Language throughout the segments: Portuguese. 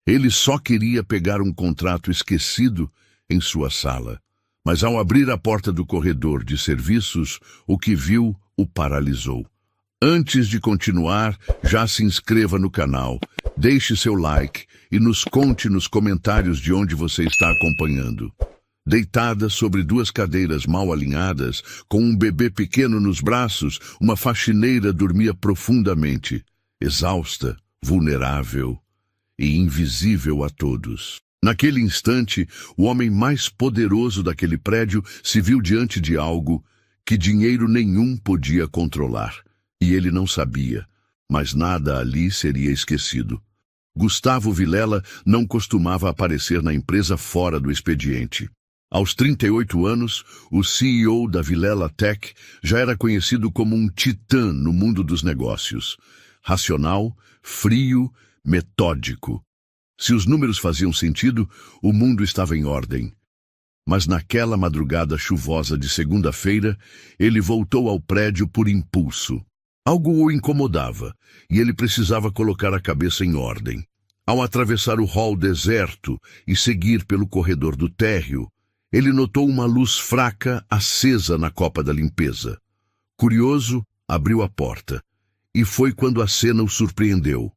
Ele só queria pegar um contrato esquecido em sua sala. Mas ao abrir a porta do corredor de serviços, o que viu o paralisou. Antes de continuar, já se inscreva no canal, deixe seu like e nos conte nos comentários de onde você está acompanhando. Deitada sobre duas cadeiras mal alinhadas, com um bebê pequeno nos braços, uma faxineira dormia profundamente, exausta, vulnerável e invisível a todos. Naquele instante, o homem mais poderoso daquele prédio se viu diante de algo que dinheiro nenhum podia controlar. E ele não sabia, mas nada ali seria esquecido. Gustavo Vilela não costumava aparecer na empresa fora do expediente. Aos 38 anos, o CEO da Vilela Tech já era conhecido como um titã no mundo dos negócios. Racional, frio, metódico. Se os números faziam sentido, o mundo estava em ordem. Mas naquela madrugada chuvosa de segunda-feira, ele voltou ao prédio por impulso. Algo o incomodava, e ele precisava colocar a cabeça em ordem. Ao atravessar o hall deserto e seguir pelo corredor do térreo, ele notou uma luz fraca acesa na copa da limpeza. Curioso, abriu a porta, e foi quando a cena o surpreendeu.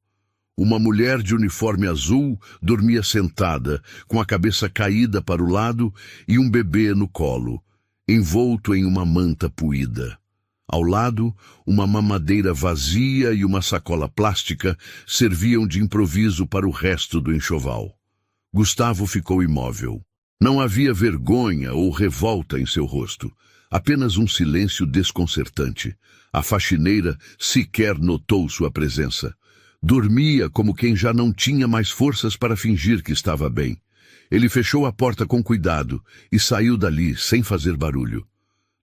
Uma mulher de uniforme azul dormia sentada, com a cabeça caída para o lado e um bebê no colo, envolto em uma manta puída. Ao lado, uma mamadeira vazia e uma sacola plástica serviam de improviso para o resto do enxoval. Gustavo ficou imóvel. Não havia vergonha ou revolta em seu rosto, apenas um silêncio desconcertante. A faxineira sequer notou sua presença. Dormia como quem já não tinha mais forças para fingir que estava bem. Ele fechou a porta com cuidado e saiu dali sem fazer barulho.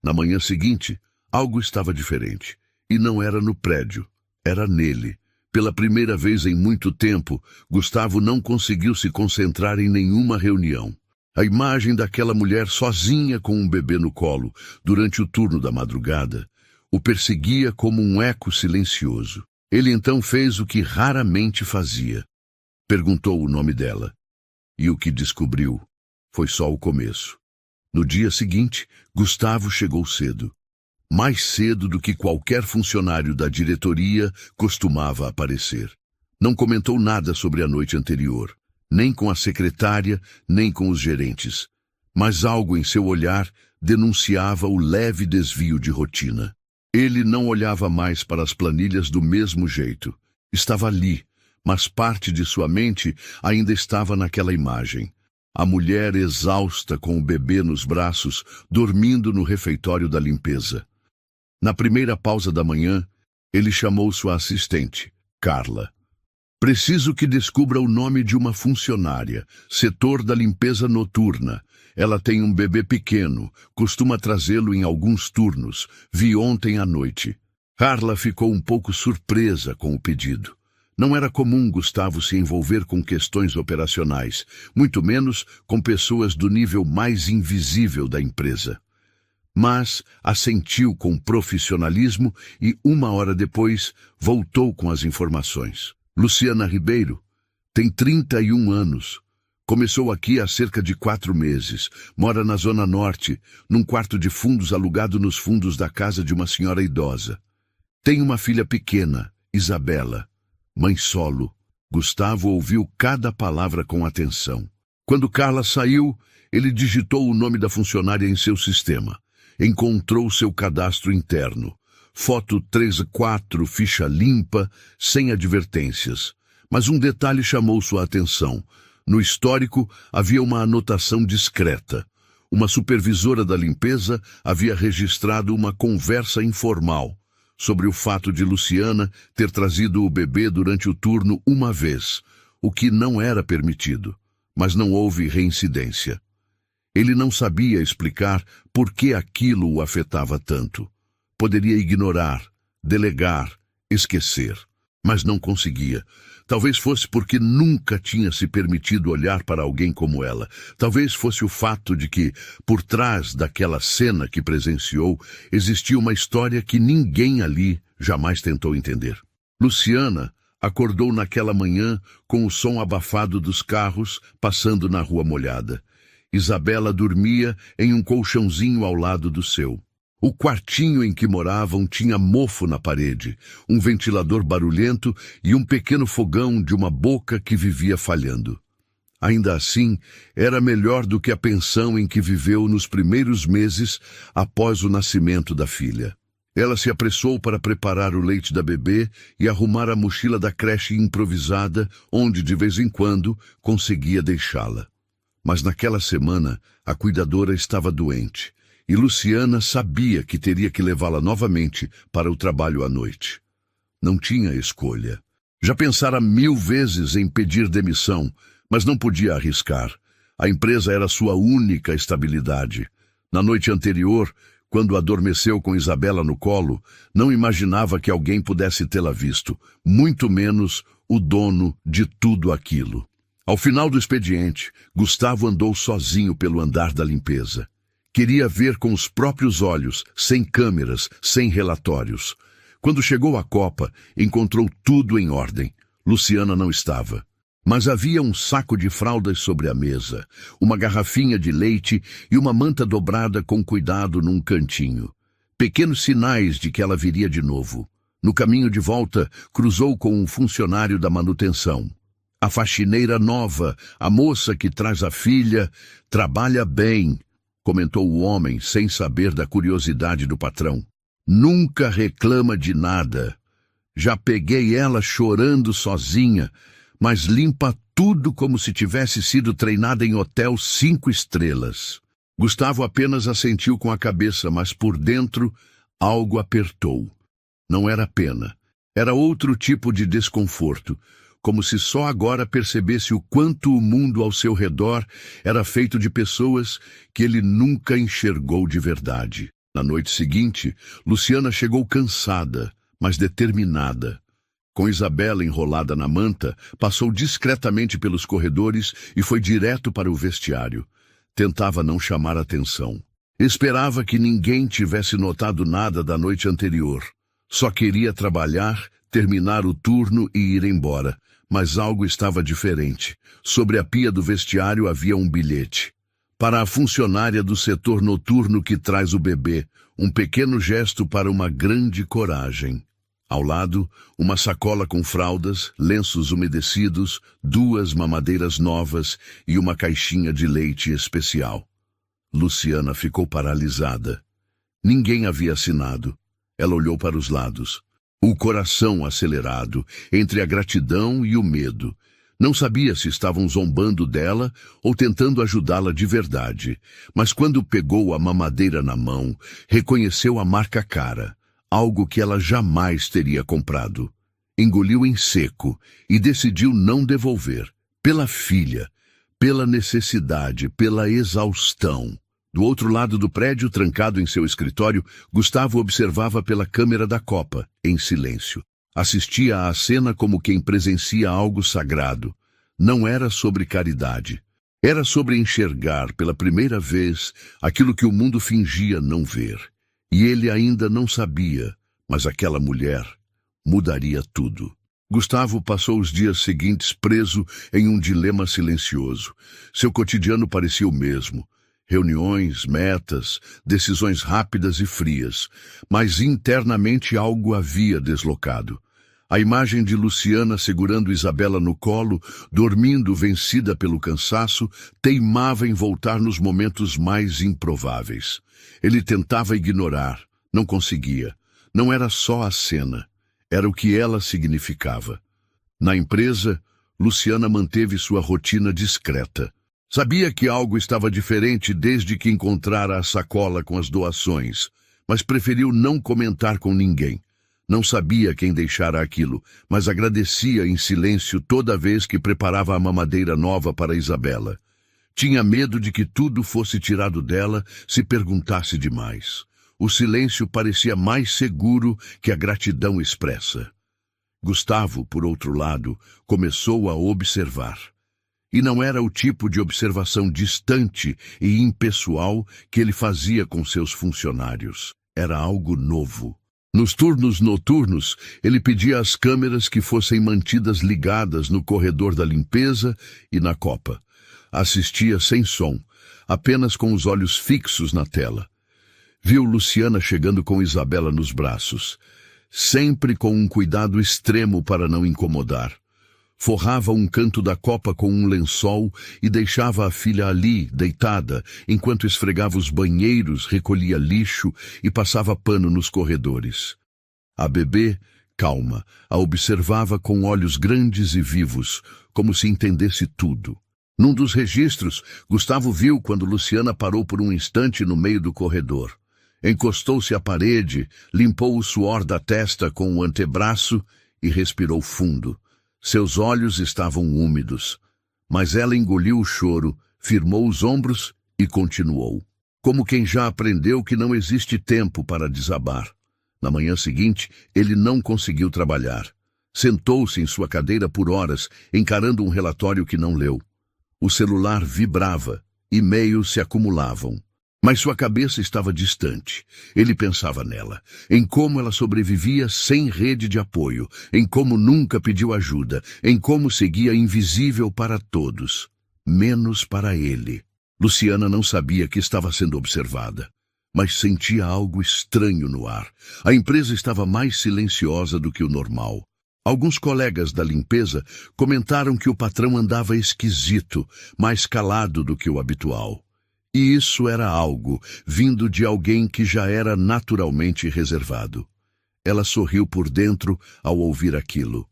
Na manhã seguinte, algo estava diferente. E não era no prédio, era nele. Pela primeira vez em muito tempo, Gustavo não conseguiu se concentrar em nenhuma reunião. A imagem daquela mulher sozinha com um bebê no colo, durante o turno da madrugada, o perseguia como um eco silencioso. Ele então fez o que raramente fazia. Perguntou o nome dela. E o que descobriu foi só o começo. No dia seguinte, Gustavo chegou cedo. Mais cedo do que qualquer funcionário da diretoria costumava aparecer. Não comentou nada sobre a noite anterior, nem com a secretária, nem com os gerentes. Mas algo em seu olhar denunciava o leve desvio de rotina. Ele não olhava mais para as planilhas do mesmo jeito. Estava ali, mas parte de sua mente ainda estava naquela imagem. A mulher exausta com o bebê nos braços, dormindo no refeitório da limpeza. Na primeira pausa da manhã, ele chamou sua assistente, Carla. Preciso que descubra o nome de uma funcionária, setor da limpeza noturna. Ela tem um bebê pequeno, costuma trazê-lo em alguns turnos. Vi ontem à noite. Carla ficou um pouco surpresa com o pedido. Não era comum Gustavo se envolver com questões operacionais, muito menos com pessoas do nível mais invisível da empresa. Mas assentiu com profissionalismo e, 1 hora depois, voltou com as informações. Luciana Ribeiro tem 31 anos. Começou aqui há cerca de 4 meses. Mora na Zona Norte, num quarto de fundos alugado nos fundos da casa de uma senhora idosa. Tem uma filha pequena, Isabela. Mãe solo. Gustavo ouviu cada palavra com atenção. Quando Carla saiu, ele digitou o nome da funcionária em seu sistema. Encontrou seu cadastro interno. Foto 3/4, ficha limpa, sem advertências. Mas um detalhe chamou sua atenção. No histórico, havia uma anotação discreta. Uma supervisora da limpeza havia registrado uma conversa informal sobre o fato de Luciana ter trazido o bebê durante o turno uma vez, o que não era permitido, mas não houve reincidência. Ele não sabia explicar por que aquilo o afetava tanto. Poderia ignorar, delegar, esquecer, mas não conseguia. Talvez fosse porque nunca tinha se permitido olhar para alguém como ela. Talvez fosse o fato de que, por trás daquela cena que presenciou, existia uma história que ninguém ali jamais tentou entender. Luciana Acordou naquela manhã com o som abafado dos carros passando na rua molhada. Isabela dormia em um colchãozinho ao lado do seu. O quartinho em que moravam tinha mofo na parede, um ventilador barulhento e um pequeno fogão de uma boca que vivia falhando. Ainda assim, era melhor do que a pensão em que viveu nos primeiros meses após o nascimento da filha. Ela se apressou para preparar o leite da bebê e arrumar a mochila da creche improvisada, onde de vez em quando conseguia deixá-la. Mas naquela semana, a cuidadora estava doente, e Luciana sabia que teria que levá-la novamente para o trabalho à noite. Não tinha escolha. Já pensara 1000 vezes em pedir demissão, mas não podia arriscar. A empresa era sua única estabilidade. Na noite anterior, quando adormeceu com Isabela no colo, não imaginava que alguém pudesse tê-la visto, muito menos o dono de tudo aquilo. Ao final do expediente, Gustavo andou sozinho pelo andar da limpeza. Queria ver com os próprios olhos, sem câmeras, sem relatórios. Quando chegou à copa, encontrou tudo em ordem. Luciana não estava. Mas havia um saco de fraldas sobre a mesa, uma garrafinha de leite e uma manta dobrada com cuidado num cantinho. Pequenos sinais de que ela viria de novo. No caminho de volta, cruzou com um funcionário da manutenção. A faxineira nova, a moça que traz a filha, trabalha bem, comentou o homem sem saber da curiosidade do patrão. Nunca reclama de nada. Já peguei ela chorando sozinha, mas limpa tudo como se tivesse sido treinada em hotel 5 estrelas. Gustavo apenas assentiu com a cabeça, mas por dentro algo apertou. Não era pena. Era outro tipo de desconforto, como se só agora percebesse o quanto o mundo ao seu redor era feito de pessoas que ele nunca enxergou de verdade. Na noite seguinte, Luciana chegou cansada, mas determinada. Com Isabela enrolada na manta, passou discretamente pelos corredores e foi direto para o vestiário. Tentava não chamar atenção. Esperava que ninguém tivesse notado nada da noite anterior. Só queria trabalhar, terminar o turno e ir embora. Mas algo estava diferente. Sobre a pia do vestiário havia um bilhete. Para a funcionária do setor noturno que traz o bebê, um pequeno gesto para uma grande coragem. Ao lado, uma sacola com fraldas, lenços umedecidos, 2 mamadeiras novas e uma caixinha de leite especial. Luciana ficou paralisada. Ninguém havia assinado. Ela olhou para os lados. O coração acelerado, entre a gratidão e o medo. Não sabia se estavam zombando dela ou tentando ajudá-la de verdade. Mas quando pegou a mamadeira na mão, reconheceu a marca cara. Algo que ela jamais teria comprado. Engoliu em seco e decidiu não devolver. Pela filha, pela necessidade, pela exaustão. Do outro lado do prédio, trancado em seu escritório, Gustavo observava pela câmera da copa, em silêncio. Assistia à cena como quem presencia algo sagrado. Não era sobre caridade. Era sobre enxergar, pela primeira vez, aquilo que o mundo fingia não ver. E ele ainda não sabia, mas aquela mulher mudaria tudo. Gustavo passou os dias seguintes preso em um dilema silencioso. Seu cotidiano parecia o mesmo. Reuniões, metas, decisões rápidas e frias. Mas internamente algo havia deslocado. A imagem de Luciana segurando Isabela no colo, dormindo vencida pelo cansaço, teimava em voltar nos momentos mais improváveis. Ele tentava ignorar, não conseguia. Não era só a cena, era o que ela significava. Na empresa, Luciana manteve sua rotina discreta. Sabia que algo estava diferente desde que encontrara a sacola com as doações, mas preferiu não comentar com ninguém. Não sabia quem deixara aquilo, mas agradecia em silêncio toda vez que preparava a mamadeira nova para Isabela. Tinha medo de que tudo fosse tirado dela se perguntasse demais. O silêncio parecia mais seguro que a gratidão expressa. Gustavo, por outro lado, começou a observar. E não era o tipo de observação distante e impessoal que ele fazia com seus funcionários. Era algo novo. Nos turnos noturnos, ele pedia às câmeras que fossem mantidas ligadas no corredor da limpeza e na copa. Assistia sem som, apenas com os olhos fixos na tela. Viu Luciana chegando com Isabela nos braços, sempre com um cuidado extremo para não incomodar. Forrava um canto da copa com um lençol e deixava a filha ali, deitada, enquanto esfregava os banheiros, recolhia lixo e passava pano nos corredores. A bebê, calma, a observava com olhos grandes e vivos, como se entendesse tudo. Num dos registros, Gustavo viu quando Luciana parou por um instante no meio do corredor. Encostou-se à parede, limpou o suor da testa com o antebraço e respirou fundo. Seus olhos estavam úmidos, mas ela engoliu o choro, firmou os ombros e continuou, como quem já aprendeu que não existe tempo para desabar. Na manhã seguinte, ele não conseguiu trabalhar. Sentou-se em sua cadeira por horas, encarando um relatório que não leu. O celular vibrava, e-mails se acumulavam. Mas sua cabeça estava distante. Ele pensava nela, em como ela sobrevivia sem rede de apoio, em como nunca pediu ajuda, em como seguia invisível para todos, menos para ele. Luciana não sabia que estava sendo observada, mas sentia algo estranho no ar. A empresa estava mais silenciosa do que o normal. Alguns colegas da limpeza comentaram que o patrão andava esquisito, mais calado do que o habitual. E isso era algo vindo de alguém que já era naturalmente reservado. Ela sorriu por dentro ao ouvir aquilo.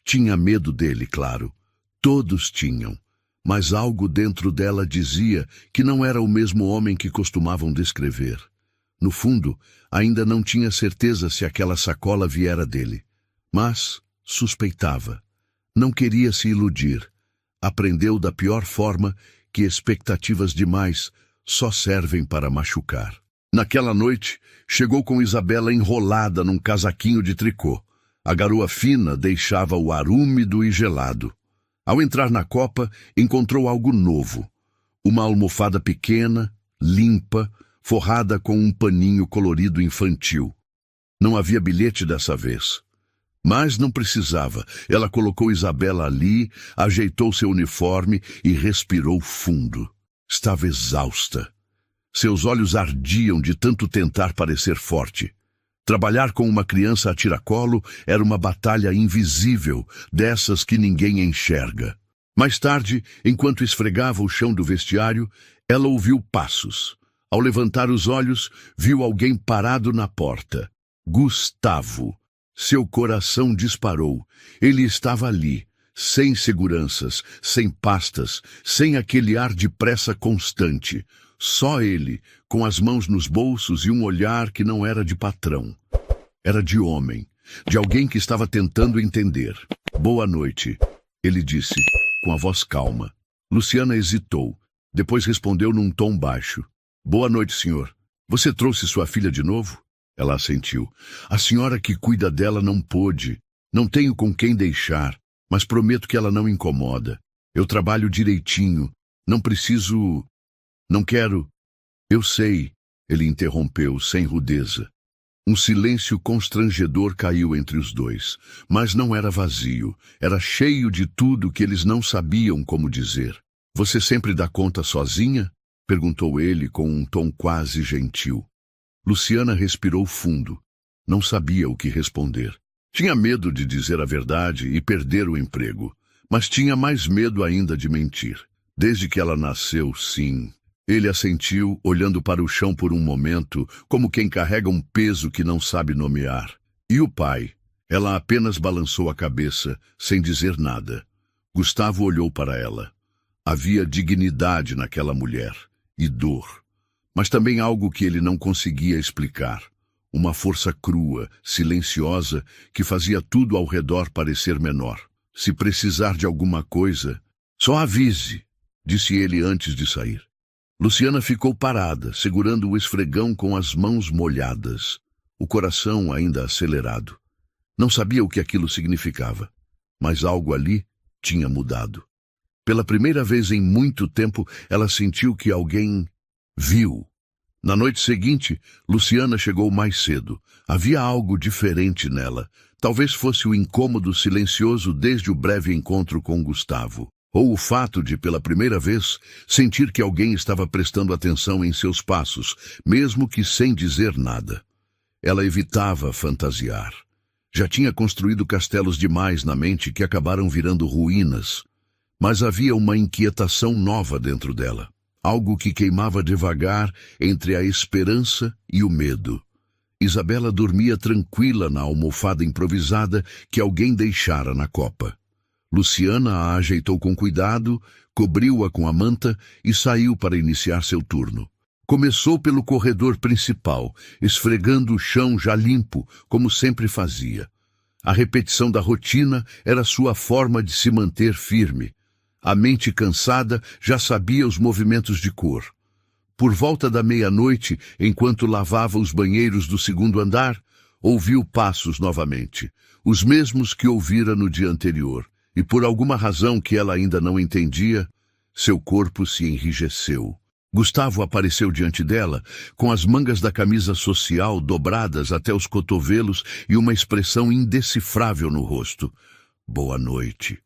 Tinha medo dele, claro. Todos tinham. Mas algo dentro dela dizia que não era o mesmo homem que costumavam descrever. No fundo, ainda não tinha certeza se aquela sacola viera dele. Mas suspeitava. Não queria se iludir. Aprendeu da pior forma que expectativas demais só servem para machucar. Naquela noite, chegou com Isabela enrolada num casaquinho de tricô. A garoa fina deixava o ar úmido e gelado. Ao entrar na copa, encontrou algo novo. Uma almofada pequena, limpa, forrada com um paninho colorido infantil. Não havia bilhete dessa vez. Mas não precisava. Ela colocou Isabela ali, ajeitou seu uniforme e respirou fundo. Estava exausta. Seus olhos ardiam de tanto tentar parecer forte. Trabalhar com uma criança a tiracolo era uma batalha invisível, dessas que ninguém enxerga. Mais tarde, enquanto esfregava o chão do vestiário, ela ouviu passos. Ao levantar os olhos, viu alguém parado na porta. Gustavo. Seu coração disparou. Ele estava ali, sem seguranças, sem pastas, sem aquele ar de pressa constante. Só ele, com as mãos nos bolsos e um olhar que não era de patrão. Era de homem, de alguém que estava tentando entender. Boa noite, ele disse, com a voz calma. Luciana hesitou, depois respondeu num tom baixo. Boa noite, senhor. Você trouxe sua filha de novo? Ela assentiu. A senhora que cuida dela não pôde. Não tenho com quem deixar, mas prometo que ela não incomoda. Eu trabalho direitinho. Não preciso... Não quero... Eu sei, ele interrompeu, sem rudeza. Um silêncio constrangedor caiu entre os dois, mas não era vazio. Era cheio de tudo que eles não sabiam como dizer. Você sempre dá conta sozinha? Perguntou ele com um tom quase gentil. Luciana respirou fundo. Não sabia o que responder. Tinha medo de dizer a verdade e perder o emprego, mas tinha mais medo ainda de mentir. Desde que ela nasceu, sim. Ele assentiu, olhando para o chão por um momento, como quem carrega um peso que não sabe nomear. E o pai? Ela apenas balançou a cabeça, sem dizer nada. Gustavo olhou para ela. Havia dignidade naquela mulher, e dor. Mas também algo que ele não conseguia explicar. Uma força crua, silenciosa, que fazia tudo ao redor parecer menor. Se precisar de alguma coisa, só avise, disse ele antes de sair. Luciana ficou parada, segurando o esfregão com as mãos molhadas, o coração ainda acelerado. Não sabia o que aquilo significava, mas algo ali tinha mudado. Pela primeira vez em muito tempo, ela sentiu que alguém viu. Na noite seguinte, Luciana chegou mais cedo. Havia algo diferente nela. Talvez fosse o incômodo silencioso desde o breve encontro com Gustavo. Ou o fato de, pela primeira vez, sentir que alguém estava prestando atenção em seus passos, mesmo que sem dizer nada. Ela evitava fantasiar. Já tinha construído castelos demais na mente que acabaram virando ruínas. Mas havia uma inquietação nova dentro dela. Algo que queimava devagar entre a esperança e o medo. Isabela dormia tranquila na almofada improvisada que alguém deixara na copa. Luciana a ajeitou com cuidado, cobriu-a com a manta e saiu para iniciar seu turno. Começou pelo corredor principal, esfregando o chão já limpo, como sempre fazia. A repetição da rotina era sua forma de se manter firme. A mente cansada já sabia os movimentos de cor. Por volta da meia-noite, enquanto lavava os banheiros do segundo andar, ouviu passos novamente, os mesmos que ouvira no dia anterior, e por alguma razão que ela ainda não entendia, seu corpo se enrijeceu. Gustavo apareceu diante dela, com as mangas da camisa social dobradas até os cotovelos e uma expressão indecifrável no rosto. "Boa noite",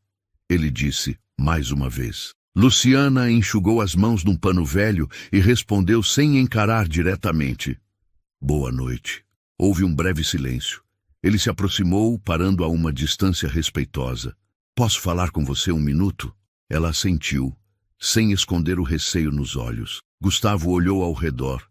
ele disse mais uma vez. Luciana enxugou as mãos num pano velho e respondeu sem encarar diretamente. "Boa noite." Houve um breve silêncio. Ele se aproximou, parando a uma distância respeitosa. "Posso falar com você um minuto?" Ela assentiu, sem esconder o receio nos olhos. Gustavo olhou ao redor.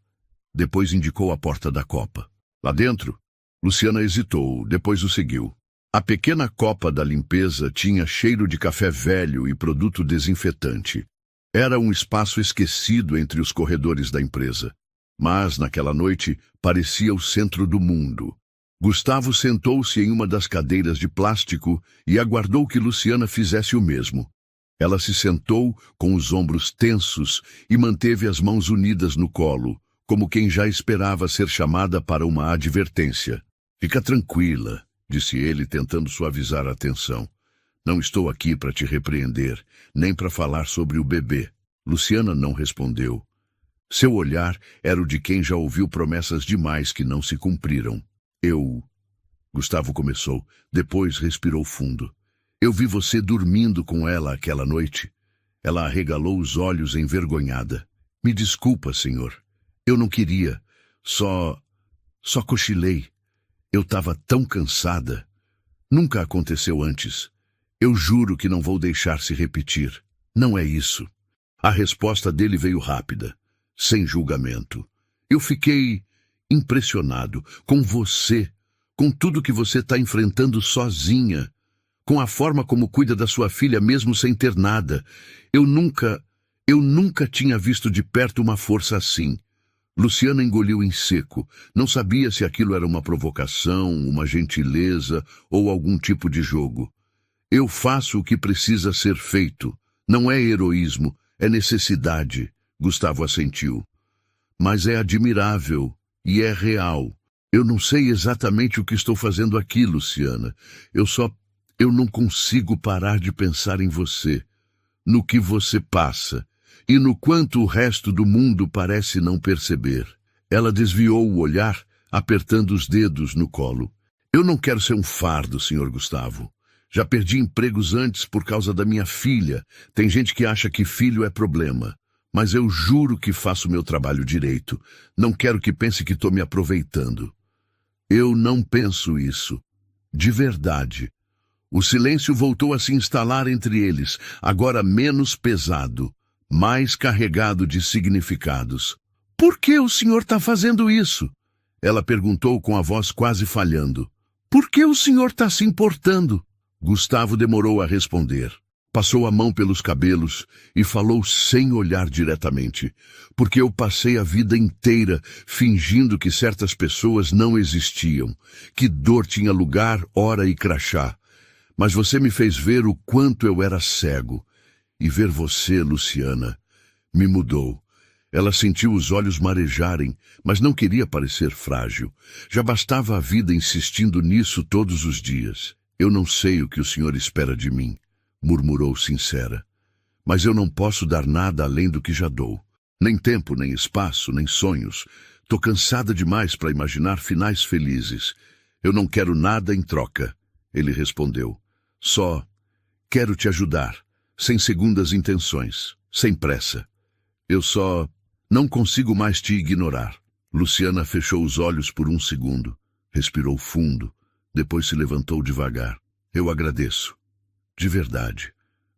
Depois indicou a porta da copa. "Lá dentro?" Luciana hesitou, depois o seguiu. A pequena copa da limpeza tinha cheiro de café velho e produto desinfetante. Era um espaço esquecido entre os corredores da empresa. Mas, naquela noite, parecia o centro do mundo. Gustavo sentou-se em uma das cadeiras de plástico e aguardou que Luciana fizesse o mesmo. Ela se sentou com os ombros tensos e manteve as mãos unidas no colo, como quem já esperava ser chamada para uma advertência. "Fica tranquila", disse ele, tentando suavizar a tensão. "Não estou aqui para te repreender, nem para falar sobre o bebê." Luciana não respondeu. Seu olhar era o de quem já ouviu promessas demais que não se cumpriram. Gustavo começou, depois respirou fundo. "Eu vi você dormindo com ela aquela noite." Ela arregalou os olhos envergonhada. "Me desculpa, senhor. Eu não queria. Só cochilei. Eu estava tão cansada. Nunca aconteceu antes. Eu juro que não vou deixar se repetir. Não é isso." A resposta dele veio rápida, sem julgamento. "Eu fiquei impressionado com você, com tudo que você está enfrentando sozinha, com a forma como cuida da sua filha mesmo sem ter nada. Eu nunca tinha visto de perto uma força assim." Luciana engoliu em seco. Não sabia se aquilo era uma provocação, uma gentileza ou algum tipo de jogo. "Eu faço o que precisa ser feito. Não é heroísmo, é necessidade", Gustavo assentiu. "Mas é admirável e é real. Eu não sei exatamente o que estou fazendo aqui, Luciana. Eu não consigo parar de pensar em você, no que você passa, e no quanto o resto do mundo parece não perceber." Ela desviou o olhar, apertando os dedos no colo. "Eu não quero ser um fardo, Sr. Gustavo. Já perdi empregos antes por causa da minha filha. Tem gente que acha que filho é problema. Mas eu juro que faço meu trabalho direito. Não quero que pense que estou me aproveitando." "Eu não penso isso. De verdade." O silêncio voltou a se instalar entre eles, agora menos pesado, mais carregado de significados. "Por que o senhor está fazendo isso?" Ela perguntou com a voz quase falhando. "Por que o senhor está se importando?" Gustavo demorou a responder. Passou a mão pelos cabelos e falou sem olhar diretamente. "Porque eu passei a vida inteira fingindo que certas pessoas não existiam, que dor tinha lugar, hora e crachá. Mas você me fez ver o quanto eu era cego. E ver você, Luciana, me mudou." Ela sentiu os olhos marejarem, mas não queria parecer frágil. Já bastava a vida insistindo nisso todos os dias. "Eu não sei o que o senhor espera de mim", murmurou sincera. "Mas eu não posso dar nada além do que já dou. Nem tempo, nem espaço, nem sonhos. Tô cansada demais para imaginar finais felizes. Eu não quero nada em troca, ele respondeu. Só quero te ajudar, sem segundas intenções, sem pressa. Eu só não consigo mais te ignorar. Luciana fechou os olhos por um segundo, respirou fundo, depois se levantou devagar. Eu agradeço, de verdade,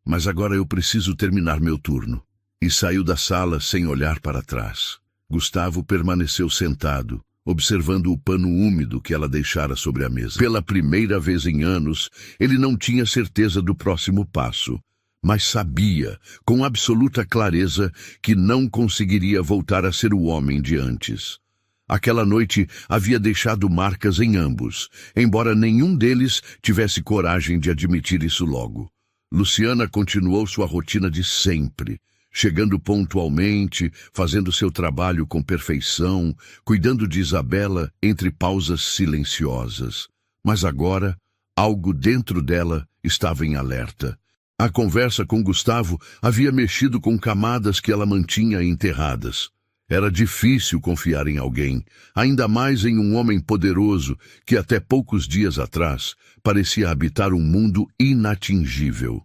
mas agora eu preciso terminar meu turno. E saiu da sala sem olhar para trás. Gustavo permaneceu sentado, observando o pano úmido que ela deixara sobre a mesa. Pela primeira vez em anos, ele não tinha certeza do próximo passo, mas sabia, com absoluta clareza, que não conseguiria voltar a ser o homem de antes. Aquela noite havia deixado marcas em ambos, embora nenhum deles tivesse coragem de admitir isso logo. Luciana continuou sua rotina de sempre, chegando pontualmente, fazendo seu trabalho com perfeição, cuidando de Isabela entre pausas silenciosas. Mas agora, algo dentro dela estava em alerta. A conversa com Gustavo havia mexido com camadas que ela mantinha enterradas. Era difícil confiar em alguém, ainda mais em um homem poderoso que até poucos dias atrás parecia habitar um mundo inatingível.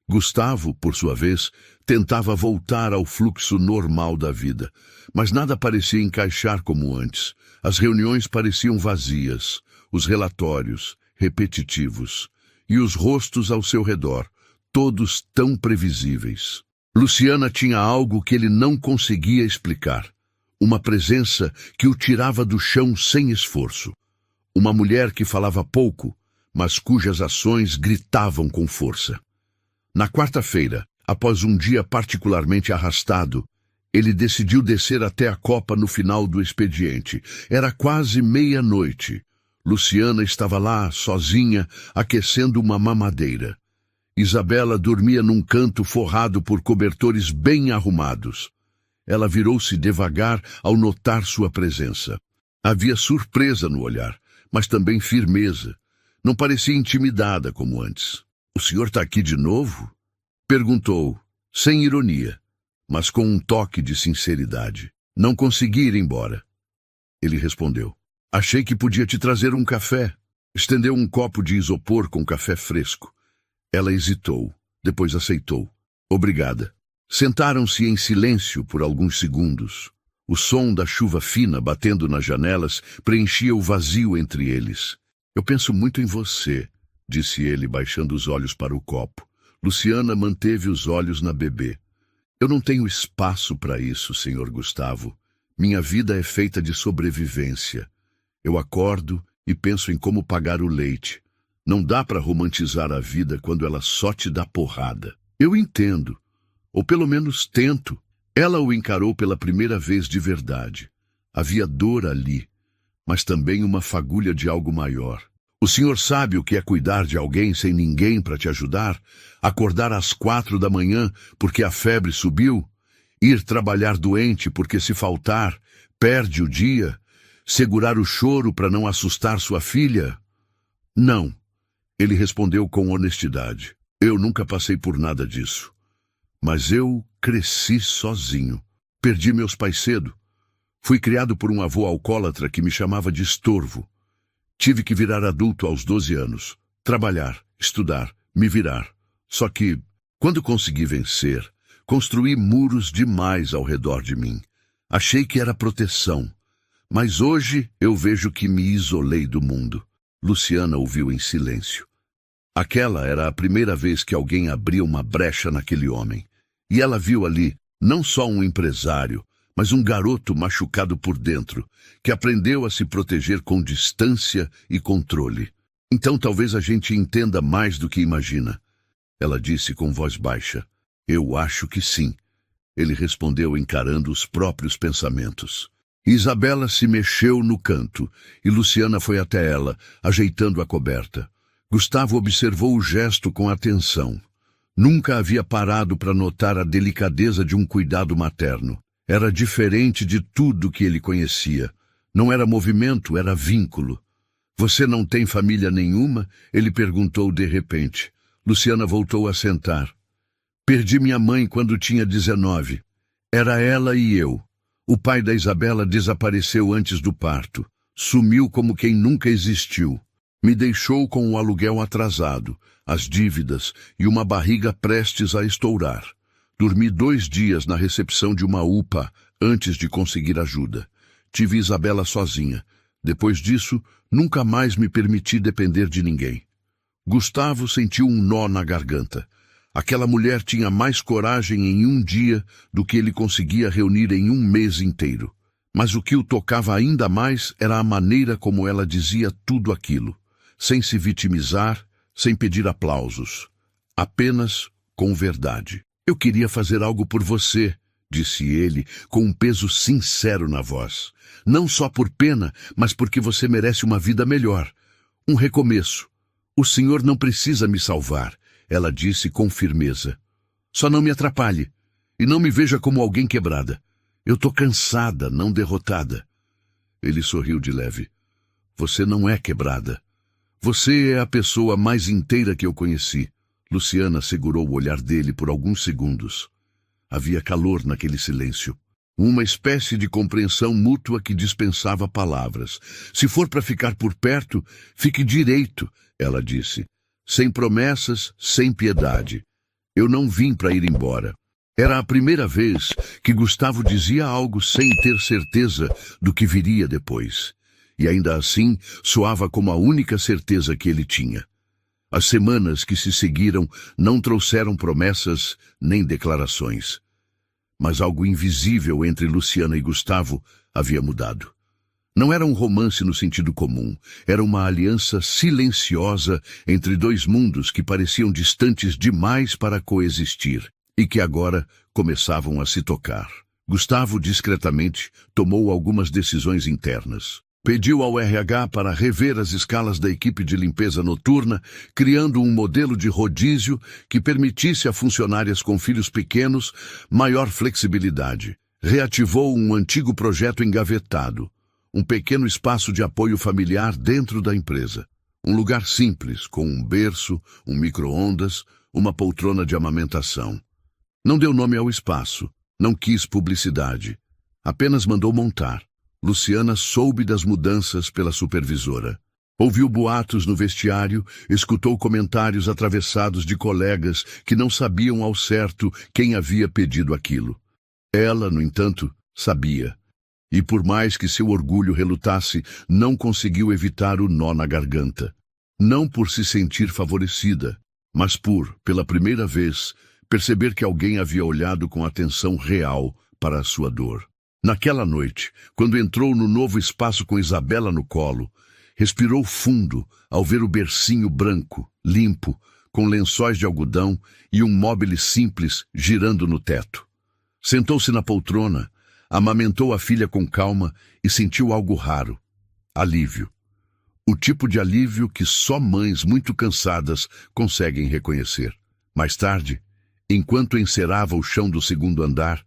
Gustavo, por sua vez, tentava voltar ao fluxo normal da vida, mas nada parecia encaixar como antes. As reuniões pareciam vazias, os relatórios repetitivos, e os rostos ao seu redor, todos tão previsíveis. Luciana tinha algo que ele não conseguia explicar, uma presença que o tirava do chão sem esforço. Uma mulher que falava pouco, mas cujas ações gritavam com força. Na quarta-feira, após um dia particularmente arrastado, ele decidiu descer até a copa no final do expediente. Era quase meia-noite. Luciana estava lá, sozinha, aquecendo uma mamadeira. Isabela dormia num canto forrado por cobertores bem arrumados. Ela virou-se devagar ao notar sua presença. Havia surpresa no olhar, mas também firmeza. Não parecia intimidada como antes. "O senhor está aqui de novo?" Perguntou, sem ironia, mas com um toque de sinceridade. "Não consegui ir embora." Ele respondeu. "Achei que podia te trazer um café." Estendeu um copo de isopor com café fresco. Ela hesitou, depois aceitou. "Obrigada." Sentaram-se em silêncio por alguns segundos. O som da chuva fina batendo nas janelas preenchia o vazio entre eles. "Eu penso muito em você," disse ele, baixando os olhos para o copo. Luciana manteve os olhos na bebê. "Eu não tenho espaço para isso, senhor Gustavo. Minha vida é feita de sobrevivência. Eu acordo e penso em como pagar o leite. Não dá para romantizar a vida quando ela só te dá porrada." "Eu entendo, ou pelo menos tento." Ela o encarou pela primeira vez de verdade. Havia dor ali, mas também uma fagulha de algo maior. "O senhor sabe o que é cuidar de alguém sem ninguém para te ajudar? Acordar às 4 da manhã porque a febre subiu? Ir trabalhar doente porque se faltar, perde o dia? Segurar o choro para não assustar sua filha?" "Não." Ele respondeu com honestidade. "Eu nunca passei por nada disso. Mas eu cresci sozinho. Perdi meus pais cedo. Fui criado por um avô alcoólatra que me chamava de estorvo. Tive que virar adulto aos 12 anos. Trabalhar, estudar, me virar. Só que, quando consegui vencer, construí muros demais ao redor de mim. Achei que era proteção. Mas hoje eu vejo que me isolei do mundo." Luciana ouviu em silêncio. Aquela era a primeira vez que alguém abria uma brecha naquele homem. E ela viu ali, não só um empresário, mas um garoto machucado por dentro, que aprendeu a se proteger com distância e controle. "Então talvez a gente entenda mais do que imagina," ela disse com voz baixa. "Eu acho que sim," ele respondeu encarando os próprios pensamentos. Isabela se mexeu no canto, e Luciana foi até ela, ajeitando a coberta. Gustavo observou o gesto com atenção. Nunca havia parado para notar a delicadeza de um cuidado materno. Era diferente de tudo que ele conhecia. Não era movimento, era vínculo. "Você não tem família nenhuma?" ele perguntou de repente. Luciana voltou a sentar. "Perdi minha mãe quando tinha 19. Era ela e eu. O pai da Isabela desapareceu antes do parto. Sumiu como quem nunca existiu. Me deixou com o aluguel atrasado, as dívidas e uma barriga prestes a estourar. Dormi 2 dias na recepção de uma UPA antes de conseguir ajuda. Tive Isabela sozinha. Depois disso, nunca mais me permiti depender de ninguém. Gustavo sentiu um nó na garganta. Aquela mulher tinha mais coragem em um dia do que ele conseguia reunir em um mês inteiro. Mas o que o tocava ainda mais era a maneira como ela dizia tudo aquilo, sem se vitimizar, sem pedir aplausos. Apenas com verdade. Eu queria fazer algo por você, disse ele, com um peso sincero na voz. Não só por pena, mas porque você merece uma vida melhor. Um recomeço. O senhor não precisa me salvar, ela disse com firmeza. Só não me atrapalhe, e não me veja como alguém quebrada. Eu tô cansada, não derrotada. Ele sorriu de leve. Você não é quebrada. Você é a pessoa mais inteira que eu conheci. Luciana segurou o olhar dele por alguns segundos. Havia calor naquele silêncio. Uma espécie de compreensão mútua que dispensava palavras. Se for para ficar por perto, fique direito, ela disse. Sem promessas, sem piedade. Eu não vim para ir embora. Era a primeira vez que Gustavo dizia algo sem ter certeza do que viria depois. E ainda assim, soava como a única certeza que ele tinha. As semanas que se seguiram não trouxeram promessas nem declarações. Mas algo invisível entre Luciana e Gustavo havia mudado. Não era um romance no sentido comum. Era uma aliança silenciosa entre 2 mundos que pareciam distantes demais para coexistir e que agora começavam a se tocar. Gustavo, discretamente, tomou algumas decisões internas. Pediu ao RH para rever as escalas da equipe de limpeza noturna, criando um modelo de rodízio que permitisse a funcionárias com filhos pequenos maior flexibilidade. Reativou um antigo projeto engavetado, um pequeno espaço de apoio familiar dentro da empresa. Um lugar simples, com um berço, um micro-ondas, uma poltrona de amamentação. Não deu nome ao espaço, não quis publicidade. Apenas mandou montar. Luciana soube das mudanças pela supervisora. Ouviu boatos no vestiário, escutou comentários atravessados de colegas que não sabiam ao certo quem havia pedido aquilo. Ela, no entanto, sabia. E por mais que seu orgulho relutasse, não conseguiu evitar o nó na garganta. Não por se sentir favorecida, mas por, pela primeira vez, perceber que alguém havia olhado com atenção real para a sua dor. Naquela noite, quando entrou no novo espaço com Isabela no colo, respirou fundo ao ver o bercinho branco, limpo, com lençóis de algodão e um móbile simples girando no teto. Sentou-se na poltrona, amamentou a filha com calma e sentiu algo raro. Alívio. O tipo de alívio que só mães muito cansadas conseguem reconhecer. Mais tarde, enquanto encerava o chão do 2º andar,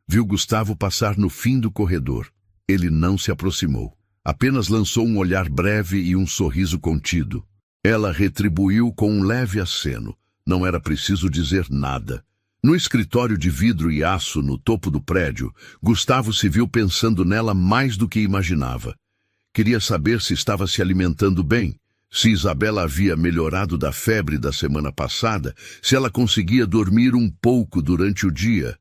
viu Gustavo passar no fim do corredor. Ele não se aproximou. Apenas lançou um olhar breve e um sorriso contido. Ela retribuiu com um leve aceno. Não era preciso dizer nada. No escritório de vidro e aço no topo do prédio, Gustavo se viu pensando nela mais do que imaginava. Queria saber se estava se alimentando bem, se Isabela havia melhorado da febre da semana passada, se ela conseguia dormir um pouco durante o dia.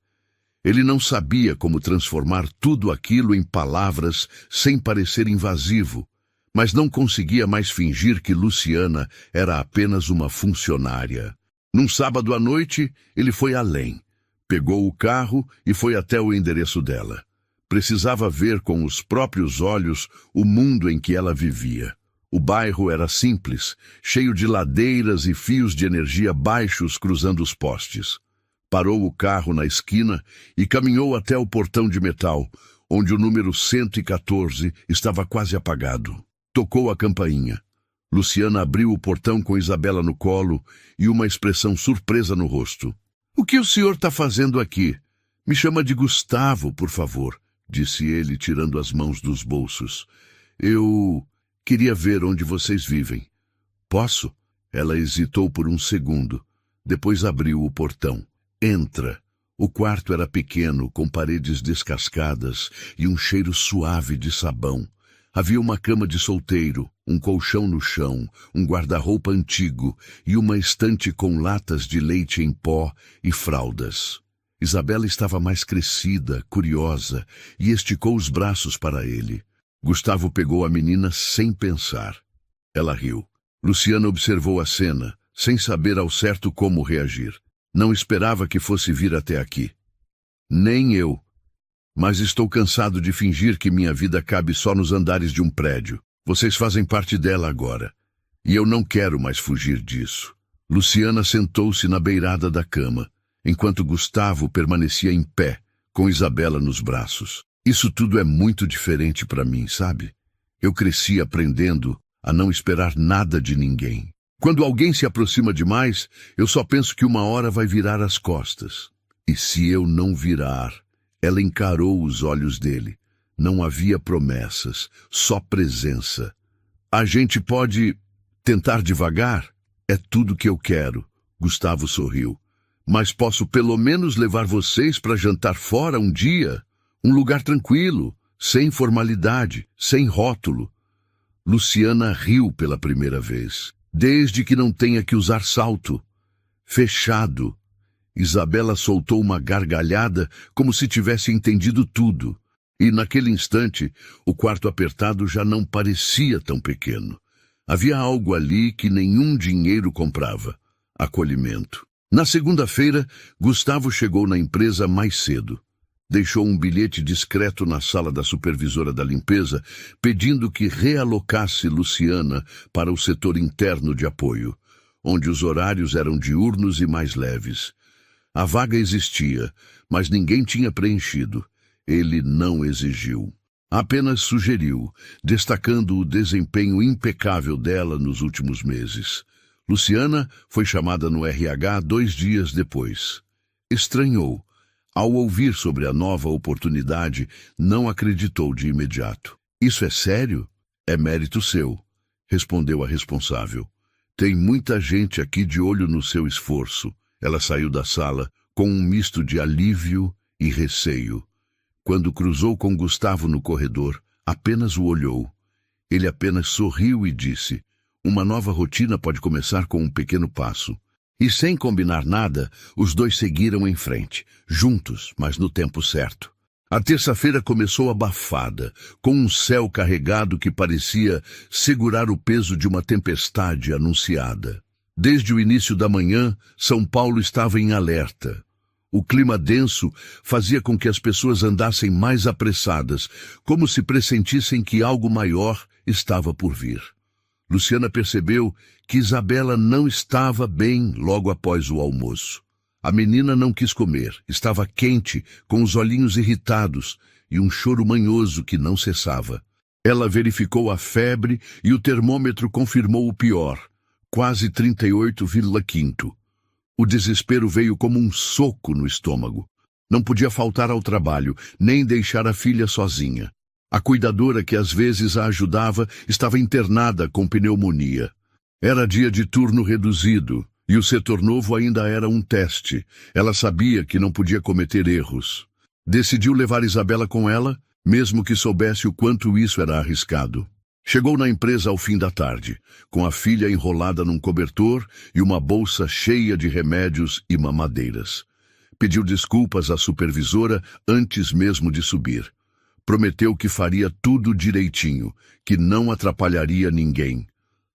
Ele não sabia como transformar tudo aquilo em palavras sem parecer invasivo, mas não conseguia mais fingir que Luciana era apenas uma funcionária. Num sábado à noite, ele foi além. Pegou o carro e foi até o endereço dela. Precisava ver com os próprios olhos o mundo em que ela vivia. O bairro era simples, cheio de ladeiras e fios de energia baixos cruzando os postes. Parou o carro na esquina e caminhou até o portão de metal, onde o número 114 estava quase apagado. Tocou a campainha. Luciana abriu o portão com Isabela no colo e uma expressão surpresa no rosto. — O que o senhor está fazendo aqui? Me chama de Gustavo, por favor, disse ele, tirando as mãos dos bolsos. Eu queria ver onde vocês vivem. Posso? Ela hesitou por um segundo. Depois abriu o portão. Entra. O quarto era pequeno, com paredes descascadas e um cheiro suave de sabão. Havia uma cama de solteiro, um colchão no chão, um guarda-roupa antigo e uma estante com latas de leite em pó e fraldas. Isabela estava mais crescida, curiosa, e esticou os braços para ele. Gustavo pegou a menina sem pensar. Ela riu. Luciana observou a cena, sem saber ao certo como reagir. Não esperava que fosse vir até aqui. Nem eu. Mas estou cansado de fingir que minha vida cabe só nos andares de um prédio. Vocês fazem parte dela agora. E eu não quero mais fugir disso. Luciana sentou-se na beirada da cama, enquanto Gustavo permanecia em pé, com Isabela nos braços. Isso tudo é muito diferente para mim, sabe? Eu cresci aprendendo a não esperar nada de ninguém. Quando alguém se aproxima demais, eu só penso que uma hora vai virar as costas. E se eu não virar? Ela encarou os olhos dele. Não havia promessas, só presença. A gente pode tentar devagar? É tudo que eu quero. Gustavo sorriu. Mas posso pelo menos levar vocês para jantar fora um dia? Um lugar tranquilo, sem formalidade, sem rótulo. Luciana riu pela primeira vez. Desde que não tenha que usar salto. Fechado. Isabela soltou uma gargalhada como se tivesse entendido tudo. E naquele instante, o quarto apertado já não parecia tão pequeno. Havia algo ali que nenhum dinheiro comprava. Acolhimento. Na segunda-feira, Gustavo chegou na empresa mais cedo. Deixou um bilhete discreto na sala da supervisora da limpeza, pedindo que realocasse Luciana para o setor interno de apoio, onde os horários eram diurnos e mais leves. A vaga existia, mas ninguém tinha preenchido. Ele não exigiu. Apenas sugeriu, destacando o desempenho impecável dela nos últimos meses. Luciana foi chamada no RH 2 dias depois. Estranhou. Ao ouvir sobre a nova oportunidade, não acreditou de imediato. Isso é sério? É mérito seu, respondeu a responsável. Tem muita gente aqui de olho no seu esforço. Ela saiu da sala com um misto de alívio e receio. Quando cruzou com Gustavo no corredor, apenas o olhou. Ele apenas sorriu e disse: uma nova rotina pode começar com um pequeno passo. E sem combinar nada, os dois seguiram em frente, juntos, mas no tempo certo. A terça-feira começou abafada, com um céu carregado que parecia segurar o peso de uma tempestade anunciada. Desde o início da manhã, São Paulo estava em alerta. O clima denso fazia com que as pessoas andassem mais apressadas, como se pressentissem que algo maior estava por vir. Luciana percebeu que Isabela não estava bem logo após o almoço. A menina não quis comer, estava quente, com os olhinhos irritados e um choro manhoso que não cessava. Ela verificou a febre e o termômetro confirmou o pior, quase 38,5. O desespero veio como um soco no estômago. Não podia faltar ao trabalho, nem deixar a filha sozinha. A cuidadora que às vezes a ajudava estava internada com pneumonia. Era dia de turno reduzido e o setor novo ainda era um teste. Ela sabia que não podia cometer erros. Decidiu levar Isabela com ela, mesmo que soubesse o quanto isso era arriscado. Chegou na empresa ao fim da tarde, com a filha enrolada num cobertor e uma bolsa cheia de remédios e mamadeiras. Pediu desculpas à supervisora antes mesmo de subir. Prometeu que faria tudo direitinho, que não atrapalharia ninguém.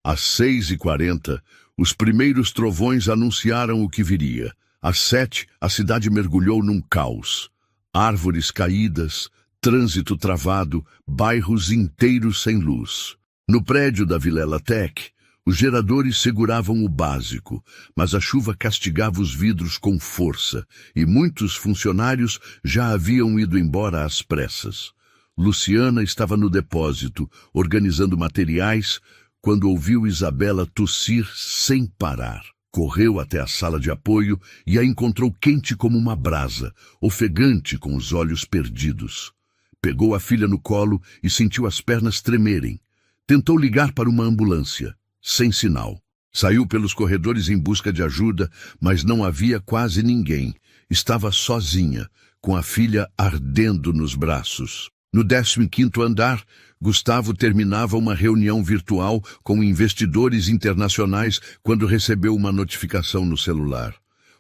Às 6h40, os primeiros trovões anunciaram o que viria. Às 7, a cidade mergulhou num caos. Árvores caídas, trânsito travado, bairros inteiros sem luz. No prédio da Vilela Tech, os geradores seguravam o básico, mas a chuva castigava os vidros com força, e muitos funcionários já haviam ido embora às pressas. Luciana estava no depósito, organizando materiais, quando ouviu Isabela tossir sem parar. Correu até a sala de apoio e a encontrou quente como uma brasa, ofegante com os olhos perdidos. Pegou a filha no colo e sentiu as pernas tremerem. Tentou ligar para uma ambulância, sem sinal. Saiu pelos corredores em busca de ajuda, mas não havia quase ninguém. estava sozinha, com a filha ardendo nos braços. No 15º andar, Gustavo terminava uma reunião virtual com investidores internacionais quando recebeu uma notificação no celular.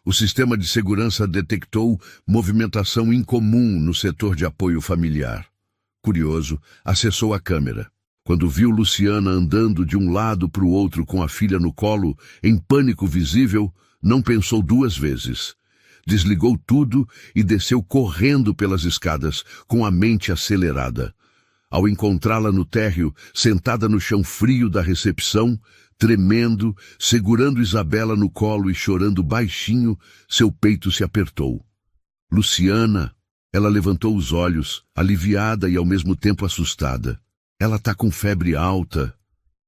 O sistema de segurança detectou movimentação incomum no setor de apoio familiar. Curioso, acessou a câmera. Quando viu Luciana andando de um lado para o outro com a filha no colo, em pânico visível, não pensou duas vezes. Desligou tudo e desceu correndo pelas escadas, com a mente acelerada. Ao encontrá-la no térreo, sentada no chão frio da recepção, tremendo, segurando Isabela no colo e chorando baixinho, seu peito se apertou. Luciana! Ela levantou os olhos, aliviada e ao mesmo tempo assustada. Ela tá com febre alta.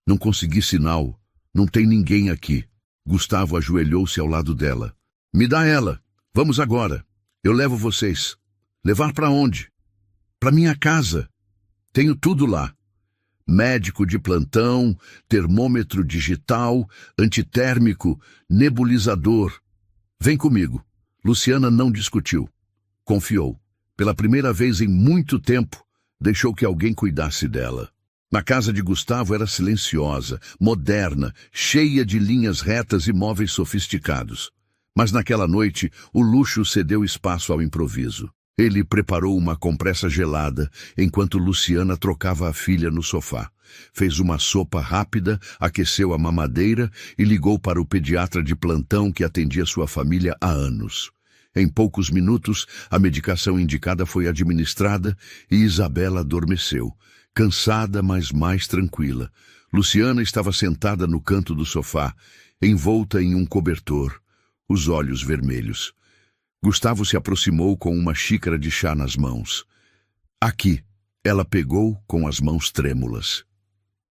Não consegui sinal. Não tem ninguém aqui. Gustavo ajoelhou-se ao lado dela. Me dá ela. Vamos agora. Eu levo vocês. Levar para onde? Para minha casa. Tenho tudo lá. Médico de plantão, termômetro digital, antitérmico, nebulizador. Vem comigo. Luciana não discutiu. Confiou. Pela primeira vez em muito tempo, deixou que alguém cuidasse dela. Na casa de Gustavo era silenciosa, moderna, cheia de linhas retas e móveis sofisticados. Mas naquela noite, o luxo cedeu espaço ao improviso. Ele preparou uma compressa gelada, enquanto Luciana trocava a filha no sofá. Fez uma sopa rápida, aqueceu a mamadeira e ligou para o pediatra de plantão que atendia sua família há anos. Em poucos minutos, a medicação indicada foi administrada e Isabela adormeceu, cansada, mas mais tranquila. Luciana estava sentada no canto do sofá, envolta em um cobertor, os olhos vermelhos. Gustavo se aproximou com uma xícara de chá nas mãos. Aqui, ela pegou com as mãos trêmulas.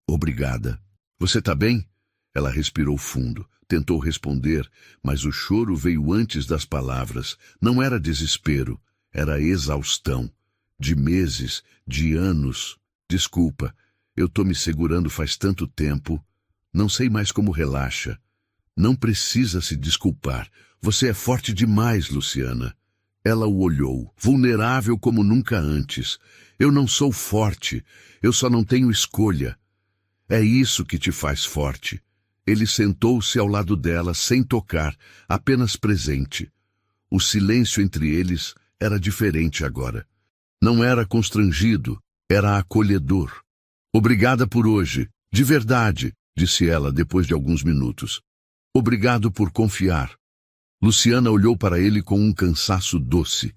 Obrigada. Você tá bem? Ela respirou fundo. Tentou responder, mas o choro veio antes das palavras. Não era desespero, era exaustão. De meses, de anos. Desculpa, eu tô me segurando faz tanto tempo. Não sei mais como relaxa. Não precisa se desculpar. Você é forte demais, Luciana. Ela o olhou, vulnerável como nunca antes. Eu não sou forte, eu só não tenho escolha. É isso que te faz forte. Ele sentou-se ao lado dela, sem tocar, apenas presente. O silêncio entre eles era diferente agora. Não era constrangido, era acolhedor. Obrigada por hoje, de verdade, disse ela depois de alguns minutos. Obrigado por confiar. Luciana olhou para ele com um cansaço doce.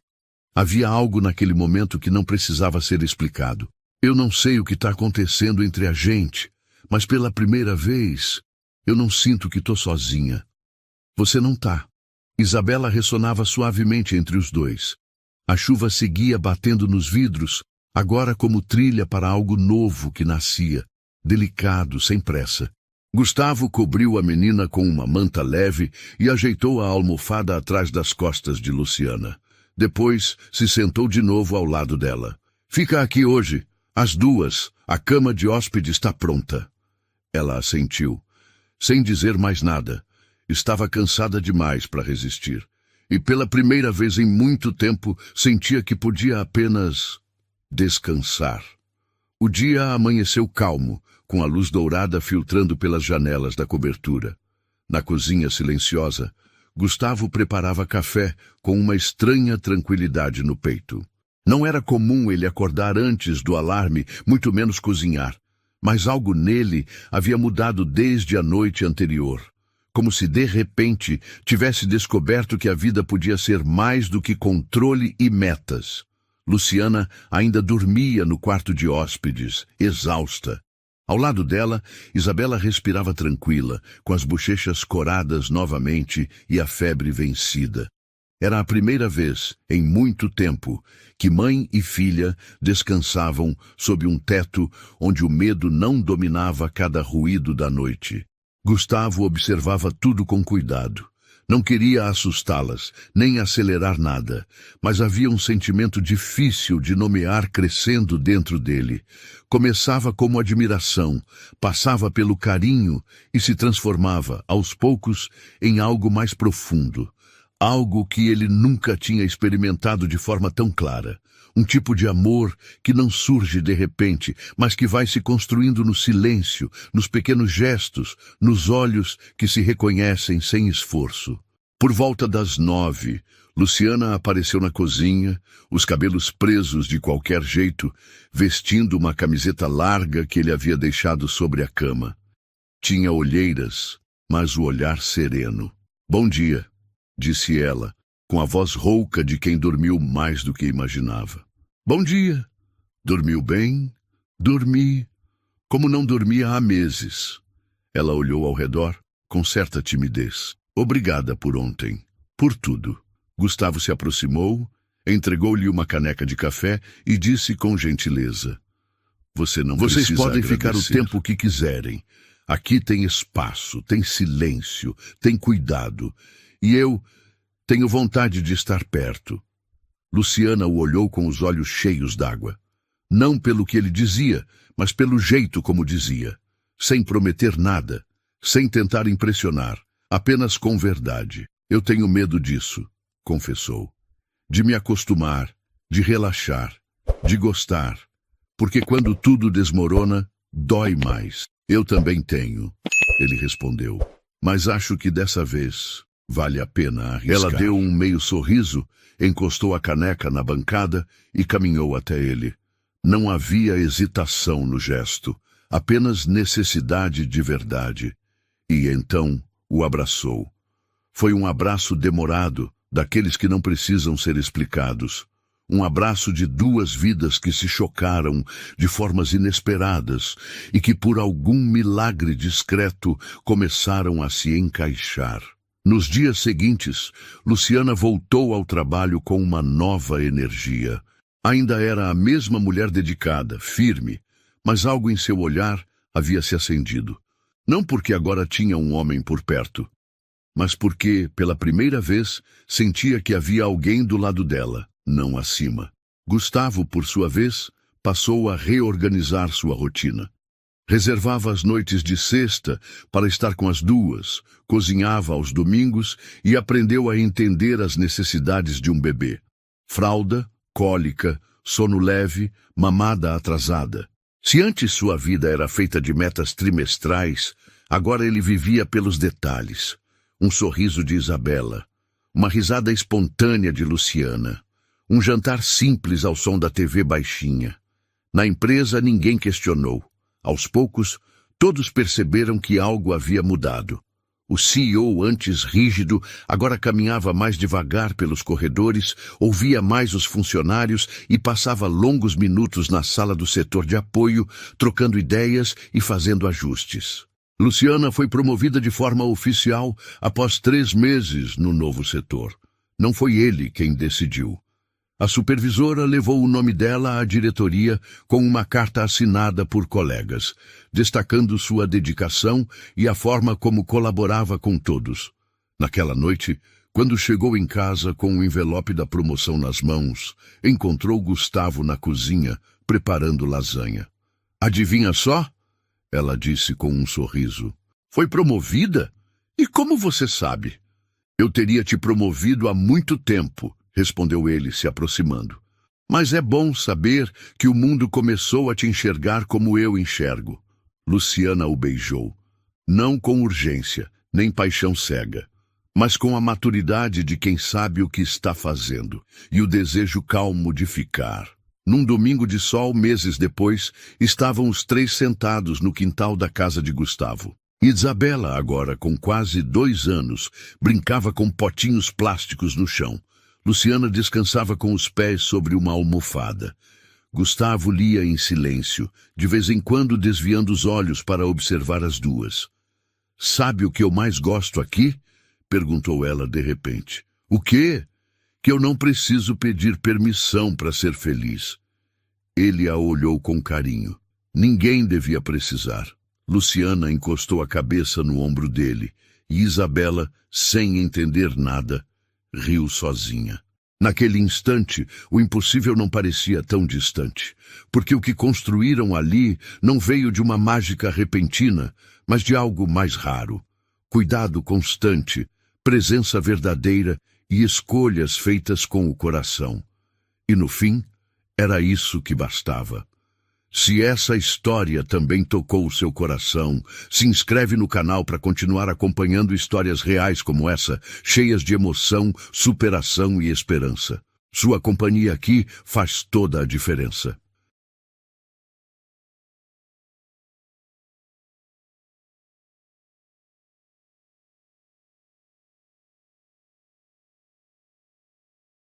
Havia algo naquele momento que não precisava ser explicado. Eu não sei o que está acontecendo entre a gente, mas pela primeira vez, eu não sinto que estou sozinha. Você não tá. Isabela ressonava suavemente entre os dois. A chuva seguia batendo nos vidros, agora como trilha para algo novo que nascia, delicado, sem pressa. Gustavo cobriu a menina com uma manta leve e ajeitou a almofada atrás das costas de Luciana. Depois, se sentou de novo ao lado dela. Fica aqui hoje, às 2, a cama de hóspede está pronta. Ela assentiu, sem dizer mais nada. Estava cansada demais para resistir. E pela primeira vez em muito tempo, sentia que podia apenas descansar. O dia amanheceu calmo, com a luz dourada filtrando pelas janelas da cobertura. Na cozinha silenciosa, Gustavo preparava café com uma estranha tranquilidade no peito. Não era comum ele acordar antes do alarme, muito menos cozinhar. Mas algo nele havia mudado desde a noite anterior. Como se de repente tivesse descoberto que a vida podia ser mais do que controle e metas. Luciana ainda dormia no quarto de hóspedes, exausta. Ao lado dela, Isabela respirava tranquila, com as bochechas coradas novamente e a febre vencida. Era a primeira vez, em muito tempo, que mãe e filha descansavam sob um teto onde o medo não dominava cada ruído da noite. Gustavo observava tudo com cuidado. Não queria assustá-las, nem acelerar nada, mas havia um sentimento difícil de nomear crescendo dentro dele. Começava como admiração, passava pelo carinho e se transformava, aos poucos, em algo mais profundo. Algo que ele nunca tinha experimentado de forma tão clara. Um tipo de amor que não surge de repente, mas que vai se construindo no silêncio, nos pequenos gestos, nos olhos que se reconhecem sem esforço. Por volta das 9, Luciana apareceu na cozinha, os cabelos presos de qualquer jeito, vestindo uma camiseta larga que ele havia deixado sobre a cama. Tinha olheiras, mas o olhar sereno. "Bom dia", disse ela, com a voz rouca de quem dormiu mais do que imaginava. "Bom dia. Dormiu bem?" "Dormi, como não dormia há meses." Ela olhou ao redor, com certa timidez. "Obrigada por ontem. Por tudo." Gustavo se aproximou, entregou-lhe uma caneca de café e disse com gentileza: Vocês podem ficar o tempo que quiserem. Aqui tem espaço, tem silêncio, tem cuidado. E eu tenho vontade de estar perto." Luciana o olhou com os olhos cheios d'água. Não pelo que ele dizia, mas pelo jeito como dizia. Sem prometer nada, sem tentar impressionar, apenas com verdade. "Eu tenho medo disso", confessou. "De me acostumar, de relaxar, de gostar. Porque quando tudo desmorona, dói mais." "Eu também tenho", ele respondeu. "Mas acho que dessa vez vale a pena arriscar." Ela deu um meio sorriso, encostou a caneca na bancada e caminhou até ele. Não havia hesitação no gesto, apenas necessidade de verdade. E então o abraçou. Foi um abraço demorado, daqueles que não precisam ser explicados. Um abraço de duas vidas que se chocaram de formas inesperadas e que, por algum milagre discreto, começaram a se encaixar. Nos dias seguintes, Luciana voltou ao trabalho com uma nova energia. Ainda era a mesma mulher dedicada, firme, mas algo em seu olhar havia se acendido. Não porque agora tinha um homem por perto, mas porque, pela primeira vez, sentia que havia alguém do lado dela, não acima. Gustavo, por sua vez, passou a reorganizar sua rotina. Reservava as noites de sexta para estar com as duas, cozinhava aos domingos e aprendeu a entender as necessidades de um bebê. Fralda, cólica, sono leve, mamada atrasada. Se antes sua vida era feita de metas trimestrais, agora ele vivia pelos detalhes. Um sorriso de Isabela, uma risada espontânea de Luciana, um jantar simples ao som da TV baixinha. Na empresa ninguém questionou. Aos poucos, todos perceberam que algo havia mudado. O CEO, antes rígido, agora caminhava mais devagar pelos corredores, ouvia mais os funcionários e passava longos minutos na sala do setor de apoio, trocando ideias e fazendo ajustes. Luciana foi promovida de forma oficial após 3 meses no novo setor. Não foi ele quem decidiu. A supervisora levou o nome dela à diretoria com uma carta assinada por colegas, destacando sua dedicação e a forma como colaborava com todos. Naquela noite, quando chegou em casa com o envelope da promoção nas mãos, encontrou Gustavo na cozinha, preparando lasanha. "Adivinha só?" ela disse com um sorriso. "Foi promovida? E como você sabe?" "Eu teria te promovido há muito tempo", respondeu ele, se aproximando. "Mas é bom saber que o mundo começou a te enxergar como eu enxergo." Luciana o beijou. Não com urgência, nem paixão cega, mas com a maturidade de quem sabe o que está fazendo, e o desejo calmo de ficar. Num domingo de sol, meses depois, estavam os 3 sentados no quintal da casa de Gustavo. Isabela, agora com quase 2 anos, brincava com potinhos plásticos no chão. Luciana descansava com os pés sobre uma almofada. Gustavo lia em silêncio, de vez em quando desviando os olhos para observar as duas. "Sabe o que eu mais gosto aqui?" perguntou ela de repente. "O quê?" "Que eu não preciso pedir permissão para ser feliz." Ele a olhou com carinho. Ninguém devia precisar. Luciana encostou a cabeça no ombro dele, e Isabela, sem entender nada, riu sozinha. Naquele instante, o impossível não parecia tão distante, porque o que construíram ali não veio de uma mágica repentina, mas de algo mais raro. Cuidado constante, presença verdadeira e escolhas feitas com o coração. E no fim, era isso que bastava. Se essa história também tocou o seu coração, se inscreve no canal para continuar acompanhando histórias reais como essa, cheias de emoção, superação e esperança. Sua companhia aqui faz toda a diferença.